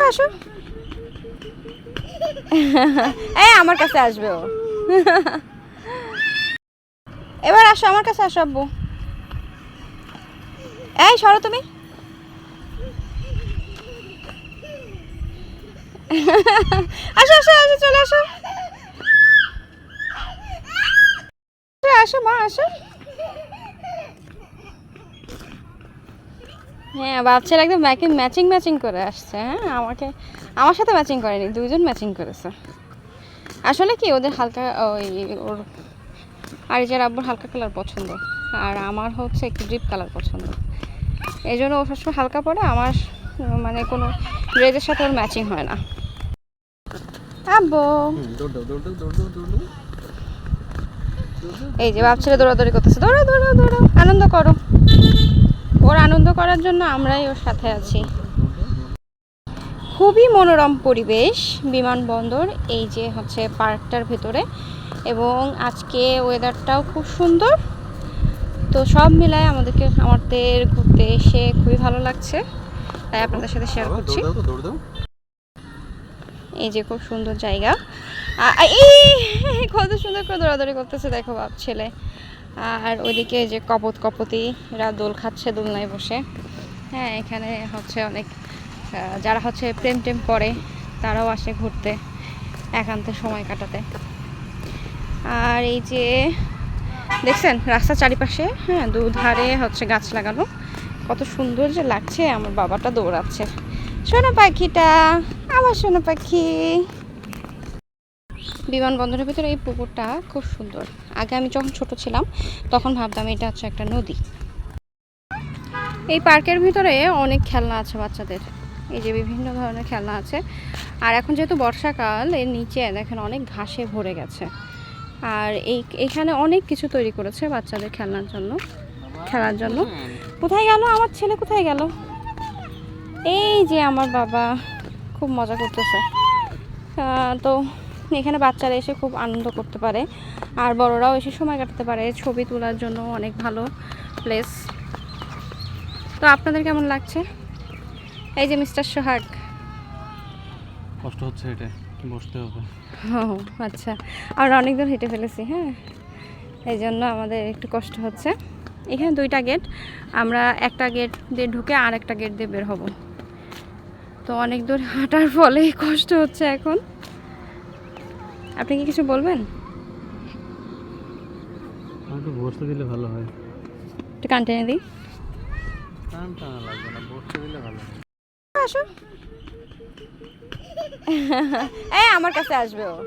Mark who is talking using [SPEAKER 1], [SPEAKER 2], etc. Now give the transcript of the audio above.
[SPEAKER 1] আসো। এই আমার কাছে আসবে ও। এবার আসো আমার কাছে আসো আব্বু। এই সরো তুমি। আসো আসো আসো চলে আসো। আসো মা আসো। হ্যাঁ বাচ্চারা একদম ম্যাচিং ম্যাচিং করে আসছে। হ্যাঁ আমাকে আমার সাথে ম্যাচিং করেনি, দুইজন ম্যাচিং করেছে। আসলে কি ওদের হালকা ওই ওর আরিজার আব্বুর হালকা কালার পছন্দ, আর আমার হচ্ছে একটু ডিপ কালার পছন্দ। এই জন্য ও সবসময় হালকা পরে, আমার মানে কোনো ড্রেসের সাথে ওর ম্যাচিং হয় না। আব্বু এই যে বাচ্চারা দৌড়াদৌড়ি করতেছে, দৌড়াও দৌড়াও দৌড়াও, আনন্দ করো। ওর আনন্দ করার জন্য আমরাই ওর সাথে আছি। খুবই মনোরম পরিবেশ বিমানবন্দর, এই যে হচ্ছে পার্কটার ভেতরে, এবং আজকে ওয়েদারটাও খুব সুন্দর। তো সব মিলায় আমাদের ঘুরতে এসে খুবই ভালো লাগছে, তাই আপনাদের সাথে শেয়ার করছি। এই যে খুব সুন্দর জায়গা, এই কত সুন্দর করে দৌড়াদৌড়ি করতেছে দেখো বাপ ছেলে। আর ওইদিকে যে কপতিরা দোল খাচ্ছে দোলনায় বসে। হ্যাঁ এখানে হচ্ছে অনেক যারা হচ্ছে প্রেম টেম করে তারাও আসে ঘুরতে, একান্তে সময় কাটাতে। আর এই যে দেখছেন রাস্তার চারিপাশে, হ্যাঁ দুধারে হচ্ছে গাছ লাগানো, কত সুন্দর যে লাগছে। আমার বাবাটা দৌড়াচ্ছে, সোনা পাখিটা, আমার সোনা পাখি। বিমানবন্দরের ভিতরে এই পুকুরটা খুব সুন্দর। আগে আমি যখন ছোট ছিলাম তখন ভাবতাম এটা হচ্ছে একটা নদী। এই পার্কের ভিতরে অনেক খেলনা আছে বাচ্চাদের, এই যে বিভিন্ন ধরনের খেলনা আছে। আর এখন যেহেতু বর্ষাকাল, এর নিচে দেখেন অনেক ঘাসে ভরে গেছে। আর এইখানে অনেক কিছু তৈরি করেছে বাচ্চাদের খেলার জন্য। কোথায় গেল আমার ছেলে, কোথায় গেল? এই যে আমার বাবা খুব মজা করতেছে। তো এখানে বাচ্চারা এসে খুব আনন্দ করতে পারে, আর বড়রাও এসে সময় কাটাতে পারে। ছবি তোলার জন্য অনেক ভালো প্লেস। তো আপনাদের কেমন লাগছে? এই যে মিস্টার সোহাগ,
[SPEAKER 2] কষ্ট হচ্ছে, এটা বসতে হবে।
[SPEAKER 1] ও আচ্ছা, আমরা অনেক দূর হেঁটে ফেলেছি। হ্যাঁ এই জন্য আমাদের একটু কষ্ট হচ্ছে। এখানে দুইটা গেট, আমরা একটা গেট দিয়ে ঢুকে আর একটা গেট দিয়ে বের হব। তো অনেক দূর হাঁটার ফলে কষ্ট হচ্ছে এখন। আপনি কি কিছু বলবেন?
[SPEAKER 2] একটু বসতে দিলে ভালো হয়।
[SPEAKER 1] একটু কান টেনে দিই।
[SPEAKER 2] কান টানা লাগবে না, বসতে দিলে ভালো হয়।
[SPEAKER 1] আসো। আমার কাছে আসবে ও।